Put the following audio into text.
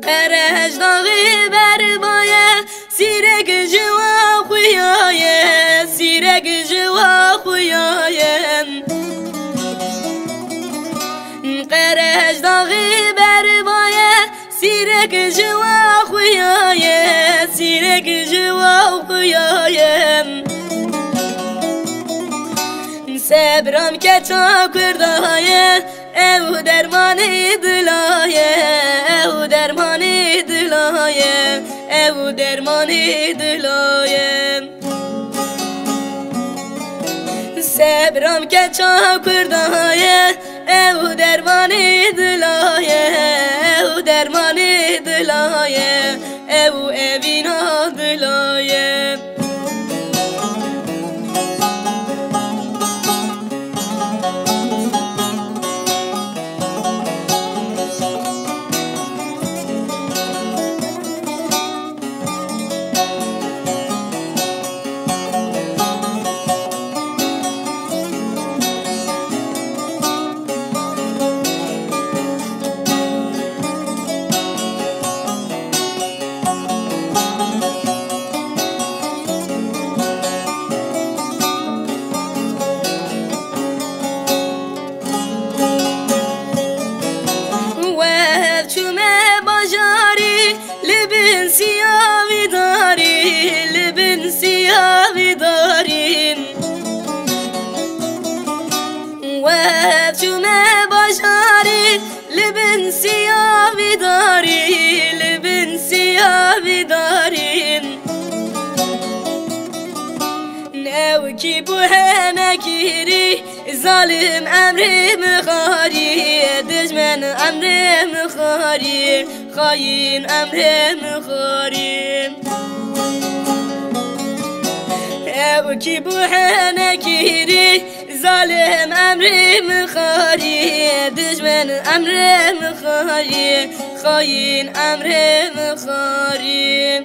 قرش داغی بر بایه سیرک جوا خویایه سیرک جوا خویایه قرش داغی بر بایه سیرک جوا خویایه سیرک جوا خویایه صبرم که چا کردایه او درمانی دلایه او درمانی دلایه او درمانی دلایه صبرم که چا کردایه او درمانی دلایه او درمانی دلایه او اوینا دلایه سیاوی داری لبن سیاوی دارین و چونه باشاری لبن سیاوی داری لبن سیاوی دارین نو کی بوه نکیری ظالم امری مخاری دشمن امری مخاری خاین امری مخاری او کی بوه نکیری ظالم امری مخاری دشمن امری مخاری خاین امری مخاری